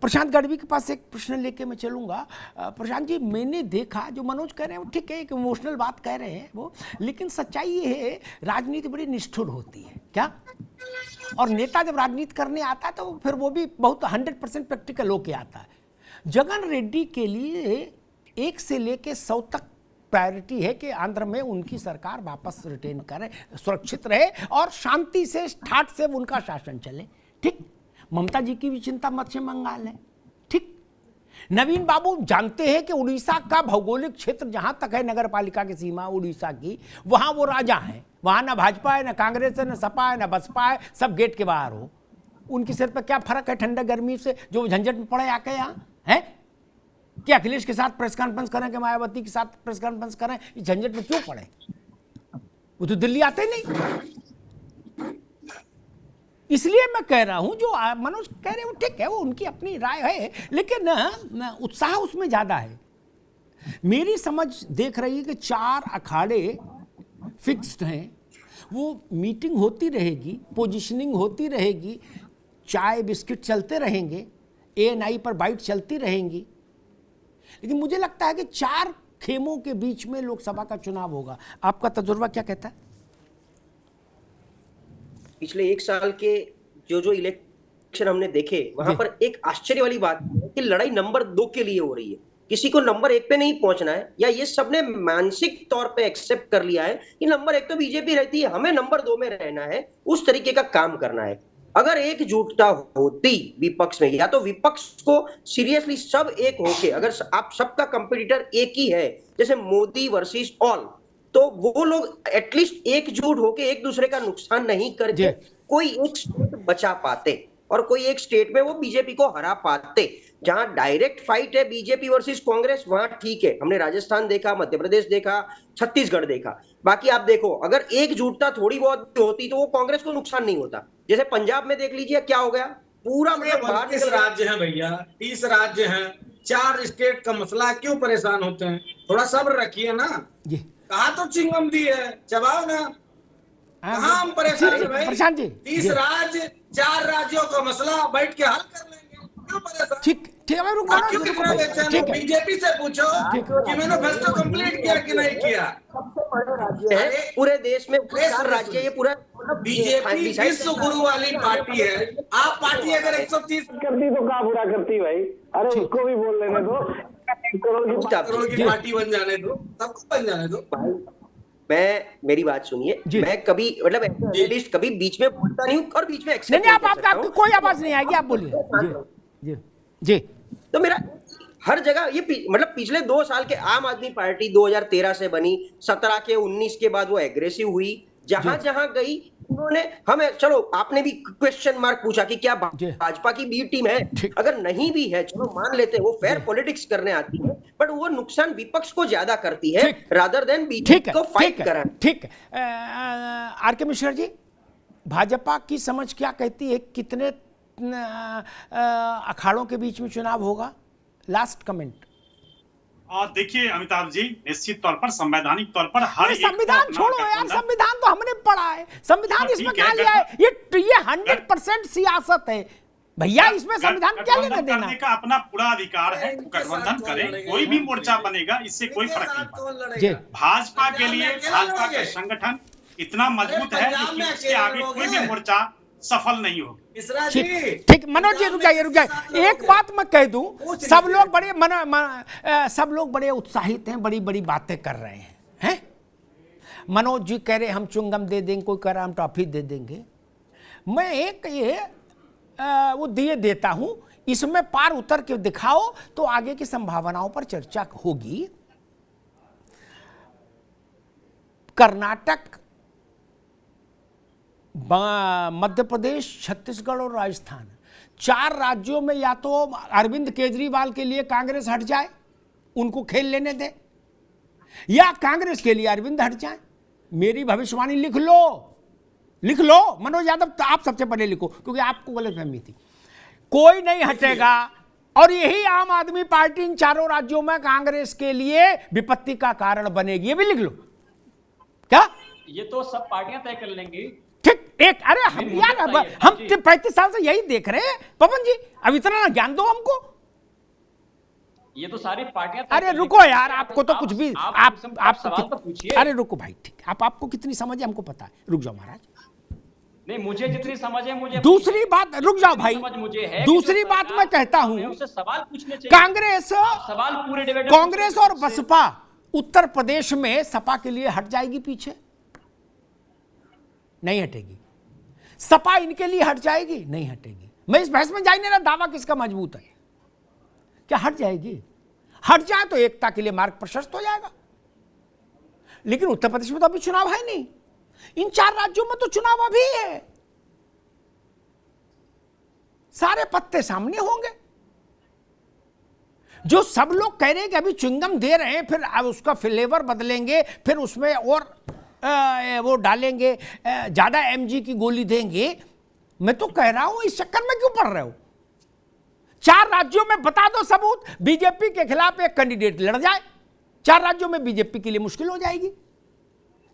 प्रशांत गढ़वी के पास एक प्रश्न लेके मैं चलूंगा। प्रशांत जी, मैंने देखा जो मनोज कह रहे हैं वो ठीक है, एक इमोशनल बात कह रहे हैं वो, लेकिन सच्चाई ये है राजनीति बड़ी निष्ठुर होती है क्या, और नेता जब राजनीति करने आता है तो फिर वो भी बहुत 100% प्रैक्टिकल होके आता है। जगन रेड्डी के लिए 1 से लेके 100 तक प्रायोरिटी है कि आंध्र में उनकी सरकार वापस रिटेन करे, सुरक्षित रहे और शांति से ठाठ से उनका शासन चले, ठीक। ममता जी की भी चिंता पश्चिम बंगाल है, ठीक। नवीन बाबू जानते हैं कि उड़ीसा का भौगोलिक क्षेत्र जहां तक है, नगर पालिका की सीमा उड़ीसा की, वहां वो राजा हैं, वहां ना भाजपा है, ना कांग्रेस है, ना सपा है, ना बसपा है, सब गेट के बाहर हो। उनके सिर पर क्या फर्क है ठंडा गर्मी से, जो झंझट में पड़े आके यहाँ है? क्या अखिलेश के साथ प्रेस कॉन्फ्रेंस करें कि मायावती के साथ प्रेस कॉन्फ्रेंस करें, इस झंझट में क्यों पड़े? वो तो दिल्ली आते नहीं। इसलिए मैं कह रहा हूं जो मनोज कह रहे हैं वो ठीक है, वो उनकी अपनी राय है, लेकिन उत्साह उसमें ज्यादा है। मेरी समझ देख रही है कि 4 अखाड़े फिक्स्ड हैं, वो मीटिंग होती रहेगी, पोजीशनिंग होती रहेगी, चाय बिस्किट चलते रहेंगे, ANI पर बाइट चलती रहेंगी, लेकिन मुझे लगता है कि 4 खेमों के बीच में लोकसभा का चुनाव होगा। आपका तजुर्बा क्या कहता है? पिछले 1 साल के जो इलेक्शन हमने देखे, वहां पर एक आश्चर्य वाली बात है कि लड़ाई नंबर 2 के लिए हो रही है। किसी को नंबर 1 पे नहीं पहुंचना है, या ये सबने मानसिक तौर पे एक्सेप्ट कर लिया है कि नंबर 1 तो बीजेपी रहती है, हमें नंबर 2 में रहना है, उस तरीके का काम करना है। अगर एकजुटता होती विपक्ष में, या तो विपक्ष को सीरियसली सब एक होके, अगर आप सबका कंपटीटर एक ही है, जैसे मोदी वर्सेस ऑल, तो वो लोग एटलीस्ट एकजुट होके एक दूसरे का नुकसान नहीं करके कोई एक स्टेट बचा पाते, और कोई एक स्टेट में वो बीजेपी को हरा पाते। जहां डायरेक्ट फाइट है बीजेपी वर्सेस कांग्रेस, वहां ठीक है, हमने राजस्थान देखा, मध्य प्रदेश देखा, छत्तीसगढ़ देखा। बाकी आप देखो, अगर एकजुटता थोड़ी बहुत होती तो वो कांग्रेस को नुकसान नहीं होता। जैसे पंजाब में देख लीजिए क्या हो गया, पूरा मतलब 30 राज्य है भैया, 30 राज्य हैं, 4 स्टेट का मसला, क्यों परेशान होते हैं? थोड़ा सब्र रखिए ना। कहा तो चिंगम दी है, चबाओ ना। कहाँ हम परेशान है भाई? प्रशांत जी, 30 राज्य, 4 राज्यों का मसला बैठ के हल कर लेंगे, क्यों परेशान? ठीक ठीक है, बीजेपी से पूछो कि मैनिफेस्टो कंप्लीट किया कि नहीं किया। पूरे देश में 4 राज्य, ये पूरा बीजेपी विश्व गुरु वाली पार्टी है। आप पार्टी अगर 130 करती तो क्या बुरा करती भाई? अरे उसको भी बोल लेने दो, 1 करोड़ की पार्टी बन जाने दो, सबको बन जाने दो। मेरी बात सुनिए, मैं कभी मतलब एटलीस्ट कभी बीच में बोलता नहीं हूँ और बीच में एक्सेप्ट नहीं, आपकी कोई आवाज नहीं आएगी, आप बोलिए। जी, तो मेरा हर जगह ये मतलब पिछले 2 साल के आम आदमी पार्टी 2013 से बनी, 17 के 19 के बाद वो एग्रेसिव हुई, जहां जहां गई उन्होंने हमें, चलो आपने भी क्वेश्चन मार्क पूछा कि क्या भाजपा की बी टीम है, अगर नहीं भी है चलो मान लेते हैं, वो फेयर पॉलिटिक्स करने आती है, बट वो नुकसान विपक्ष को ज्यादा करती है रादर देन बीजेपी को फाइट कराना। ठीक है, आर.के. मिश्रा जी, भाजपा की समझ क्या कहती है, कितने अखाड़ों के बीच में चुनाव होगा? Last comment. देखिए अमिताभ जी, निश्चित तौर पर संवैधानिक तौर पर हर संविधान छोड़ो यार, संविधान तो हमने पढ़ा है, संविधान इसमें क्या लिया है? ये 100% सियासत है भैया, इसमें संविधान क्या लेना देना? का अपना पूरा अधिकार है, गठबंधन करें, कोई भी मोर्चा बनेगा, इससे कोई फर्क नहीं पड़ता। भाजपा के लिए भाजपा का संगठन इतना मजबूत है कि उसके आगे कोई भी मोर्चा सफल नहीं होगा। ठीक, मनोज जी रुक जाइए। एक बात मैं कह दूं, सब लोग बड़े उत्साहित हैं, बड़ी बड़ी बातें कर रहे हैं। मनोज जी कह रहे हम चुंगम दे देंगे, कोई कह रहा हम टॉफी दे देंगे। मैं एक वो दिए देता हूं, इसमें पार उतर के दिखाओ तो आगे की संभावनाओं पर चर्चा होगी। कर्नाटक, मध्य प्रदेश, छत्तीसगढ़ और राजस्थान, 4 राज्यों में या तो अरविंद केजरीवाल के लिए कांग्रेस हट जाए, उनको खेल लेने दे, या कांग्रेस के लिए अरविंद हट जाए। मेरी भविष्यवाणी लिख लो मनोज यादव, तो आप सबसे पहले लिखो क्योंकि आपको गलतफहमी थी। कोई नहीं हटेगा और यही आम आदमी पार्टी इन 4 राज्यों में कांग्रेस के लिए विपत्ति का कारण बनेगी, ये भी लिख लो। क्या ये तो सब पार्टियां तय कर लेंगी। ठीक एक, अरे हम यार हम 35 साल से यही देख रहे हैं पवन जी, अब इतना ना ज्ञान दो हमको। ये तो सारी पार्टियां, अरे रुको यार, आपको तो कुछ भी आप सवाल तो पूछिए। अरे रुको भाई, ठीक, आपको कितनी समझ है हमको पता है, रुक जाओ महाराज। नहीं, मुझे जितनी समझ है, मुझे दूसरी बात, रुक जाओ भाई, मुझे है, दूसरी बात मैं कहता हूं, उससे सवाल पूछने चाहिए। कांग्रेस, सवाल पूरे डिबेट, कांग्रेस और बसपा उत्तर प्रदेश में सपा के लिए हट जाएगी पीछे? नहीं हटेगी। सपा इनके लिए हट जाएगी? नहीं हटेगी। मैं इस बहस में जा ही नहीं रहा, दावा किसका मजबूत है, क्या हट जाएगी? हट जाए तो एकता के लिए मार्ग प्रशस्त हो जाएगा। लेकिन उत्तर प्रदेश में तो अभी चुनाव है नहीं, इन 4 राज्यों में तो चुनाव अभी है, सारे पत्ते सामने होंगे। जो सब लोग कह रहे हैं कि अभी च्युइंगम दे रहे हैं, फिर अब उसका फ्लेवर बदलेंगे, फिर उसमें और वो डालेंगे, ज्यादा एमजी की गोली देंगे, मैं तो कह रहा हूं इस चक्कर में क्यों पड़ रहे हो? 4 राज्यों में बता दो सबूत, बीजेपी के खिलाफ एक कैंडिडेट लड़ जाए, 4 राज्यों में बीजेपी के लिए मुश्किल हो जाएगी।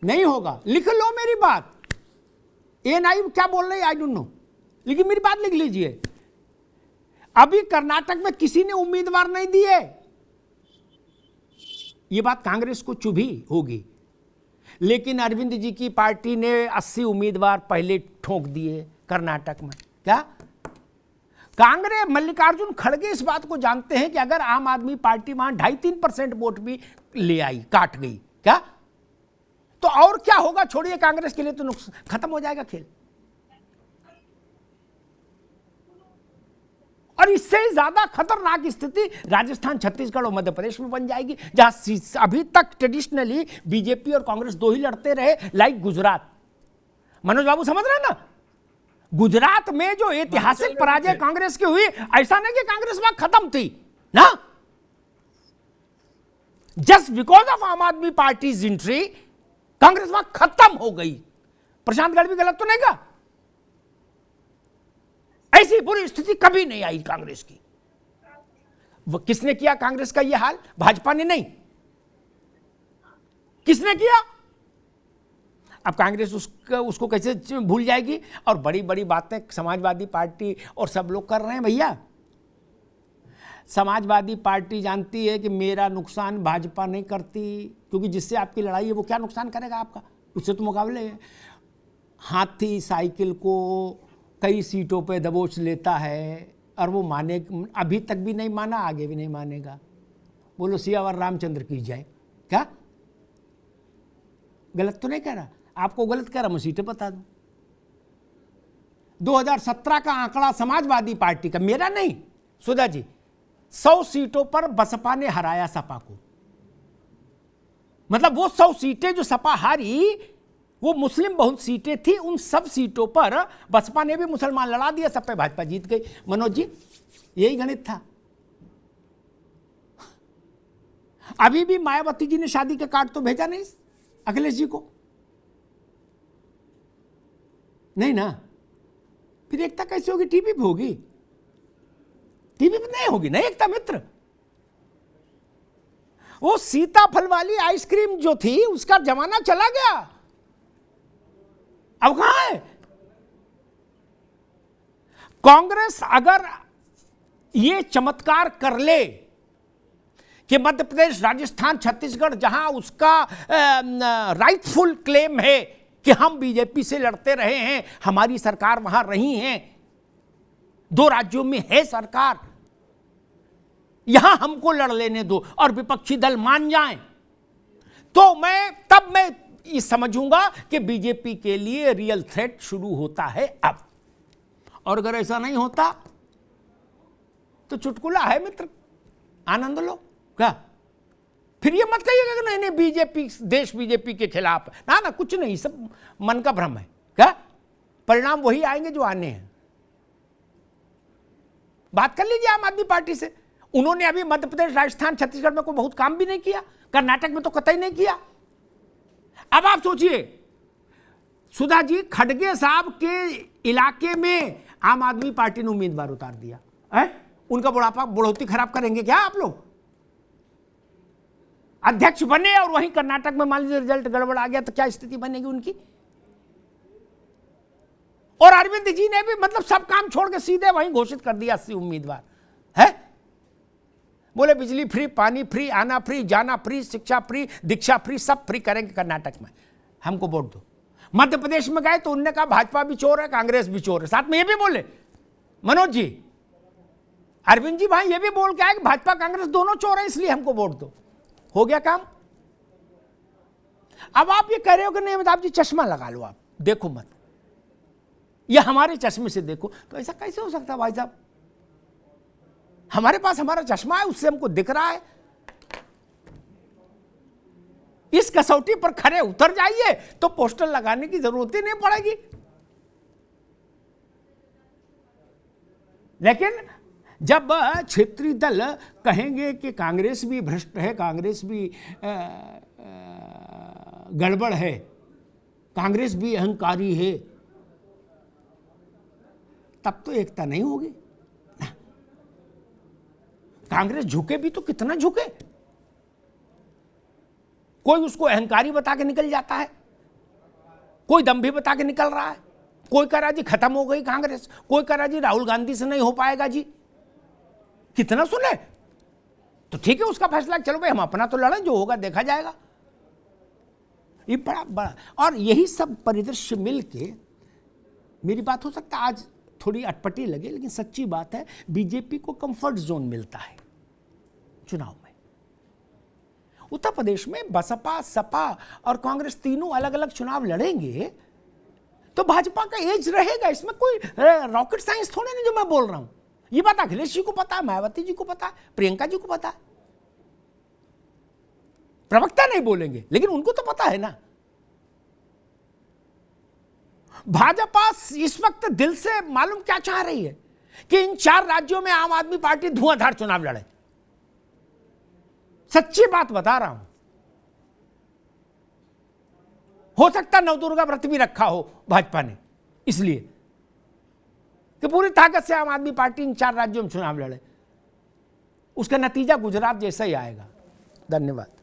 नहीं होगा, लिख लो मेरी बात। एएनआई क्या बोल रहे हैं आई डोंट नो, लेकिन मेरी बात लिख लीजिए। अभी कर्नाटक में किसी ने उम्मीदवार नहीं दिए, यह बात कांग्रेस को चुभी होगी, लेकिन अरविंद जी की पार्टी ने 80 उम्मीदवार पहले ठोक दिए कर्नाटक में। क्या कांग्रेस, मल्लिकार्जुन खड़गे इस बात को जानते हैं कि अगर आम आदमी पार्टी वहां 2.5-3% वोट भी ले आई, काट गई, क्या तो और क्या होगा? छोड़िए, कांग्रेस के लिए तो नुकसान, खत्म हो जाएगा खेल। और इससे ज्यादा खतरनाक स्थिति राजस्थान, छत्तीसगढ़ और मध्य प्रदेश में बन जाएगी, जहां अभी तक ट्रेडिशनली बीजेपी और कांग्रेस 2 ही लड़ते रहे, लाइक गुजरात। मनोज बाबू समझ रहे हैं ना? गुजरात में जो ऐतिहासिक पराजय कांग्रेस की हुई, ऐसा नहीं कि कांग्रेस वहां खत्म थी ना, जस्ट बिकॉज ऑफ आम आदमी पार्टी एंट्री कांग्रेस वहां खत्म हो गई। प्रशांत गढ़वी गलत तो नहीं कहा? ऐसी बुरी स्थिति कभी नहीं आई कांग्रेस की। वो किसने किया कांग्रेस का यह हाल? भाजपा ने नहीं, किसने किया? अब कांग्रेस उसको कैसे भूल जाएगी? और बड़ी बड़ी बातें समाजवादी पार्टी और सब लोग कर रहे हैं। भैया, समाजवादी पार्टी जानती है कि मेरा नुकसान भाजपा नहीं करती, क्योंकि जिससे आपकी लड़ाई है वो क्या नुकसान करेगा आपका? उससे तो मुकाबले है। हाथी साइकिल को कई सीटों पे दबोच लेता है और वो माने, अभी तक भी नहीं माना, आगे भी नहीं मानेगा। बोलो सियावर रामचंद्र की जय। क्या गलत तो नहीं कह रहा? आपको गलत कह रहा, मैं सीटें बता दूं। 2017 का आंकड़ा समाजवादी पार्टी का, मेरा नहीं, सुधा जी, 100 सीटों पर बसपा ने हराया सपा को। मतलब वो 100 सीटें जो सपा हारी, वो मुस्लिम बहुत सीटें थी, उन सब सीटों पर बसपा ने भी मुसलमान लड़ा दिया, सब पे भाजपा जीत गई। मनोज जी, यही गणित था। अभी भी मायावती जी ने शादी के कार्ड तो भेजा नहीं अखिलेश जी को, नहीं ना? फिर एकता कैसे होगी? टीवी पे होगी, टीवी पे नहीं होगी ना एकता मित्र। वो सीताफल वाली आइसक्रीम जो थी उसका जमाना चला गया, अब कहां है? कांग्रेस अगर ये चमत्कार कर ले कि मध्य प्रदेश, राजस्थान, छत्तीसगढ़, जहां उसका राइटफुल क्लेम है कि हम बीजेपी से लड़ते रहे हैं, हमारी सरकार वहां रही है, 2 राज्यों में है सरकार, यहां हमको लड़ लेने दो और विपक्षी दल मान जाएं, तो तब मैं ये समझूंगा कि बीजेपी के लिए रियल थ्रेट शुरू होता है अब। और अगर ऐसा नहीं होता तो चुटकुला है मित्र, आनंद लो। क्या फिर ये मत कहिएगा कि नहीं नहीं बीजेपी, देश बीजेपी के खिलाफ, ना ना, कुछ नहीं, सब मन का भ्रम है। क्या परिणाम वही आएंगे जो आने हैं। बात कर लीजिए आम आदमी पार्टी से, उन्होंने अभी मध्य प्रदेश, राजस्थान, छत्तीसगढ़ में कोई बहुत काम भी नहीं किया, कर्नाटक में तो कतई नहीं किया। अब आप सोचिए सुधा जी, खड़गे साहब के इलाके में आम आदमी पार्टी ने उम्मीदवार उतार दिया है, उनका बढ़ोतरी खराब करेंगे क्या आप लोग? अध्यक्ष बने और वहीं कर्नाटक में मान लीजिए रिजल्ट गड़बड़ आ गया तो क्या स्थिति बनेगी उनकी? और अरविंद जी ने भी मतलब सब काम छोड़ के सीधे वहीं घोषित कर दिया 80 उम्मीदवार है। बोले बिजली फ्री, पानी फ्री, आना फ्री, जाना फ्री, शिक्षा फ्री, दीक्षा फ्री, सब फ्री करेंगे कर्नाटक में, हमको वोट दो। मध्य प्रदेश में गए तो उनने कहा भाजपा भी चोर है, कांग्रेस भी चोर है। साथ में ये भी बोले मनोज जी, अरविंद जी भाई ये भी बोल के आए कि भाजपा कांग्रेस दोनों चोर है, इसलिए हमको वोट दो। हो गया काम। अब आप ये कह रहे हो कि नहीं अमिताभ जी चश्मा लगा लो, आप देखो मत, या हमारे चश्मे से देखो, तो ऐसा कैसे हो सकता है भाई साहब? हमारे पास हमारा चश्मा है, उससे हमको दिख रहा है। इस कसौटी पर खरे उतर जाइए तो पोस्टर लगाने की जरूरत ही नहीं पड़ेगी। लेकिन जब क्षेत्रीय दल कहेंगे कि कांग्रेस भी भ्रष्ट है, कांग्रेस भी गड़बड़ है, कांग्रेस भी अहंकारी है, तब तो एकता नहीं होगी। कांग्रेस झुके भी तो कितना झुके, कोई उसको अहंकारी बता के निकल जाता है, कोई दम्भी बता के निकल रहा है, कोई कह रहा जी खत्म हो गई कांग्रेस, कोई कह रहा जी राहुल गांधी से नहीं हो पाएगा जी। कितना सुने तो ठीक है, उसका फैसला, चलो भाई हम अपना तो लड़ें, जो होगा देखा जाएगा। ये बड़ा बड़ा, और यही सब परिदृश्य मिलके, मेरी बात हो सकता है आज थोड़ी अटपटी लगे, लेकिन सच्ची बात है, बीजेपी को कंफर्ट जोन मिलता है चुनाव में। उत्तर प्रदेश में बसपा, सपा और कांग्रेस तीनों अलग अलग चुनाव लड़ेंगे तो भाजपा का एज रहेगा। इसमें कोई रॉकेट साइंस थोड़े नहीं जो मैं बोल रहा हूं। ये बात अखिलेश जी को पता है, मायावती जी को पता है, प्रियंका जी को पता है। प्रवक्ता नहीं बोलेंगे लेकिन उनको तो पता है ना। भाजपा इस वक्त दिल से मालूम क्या चाह रही है कि इन 4 राज्यों में आम आदमी पार्टी धुआंधार चुनाव लड़े। सच्ची बात बता रहा हूं। हो सकता नवदुर्गा व्रत भी रखा हो भाजपा ने, इसलिए कि पूरी ताकत से आम आदमी पार्टी इन 4 राज्यों में चुनाव लड़े। उसका नतीजा गुजरात जैसा ही आएगा। धन्यवाद।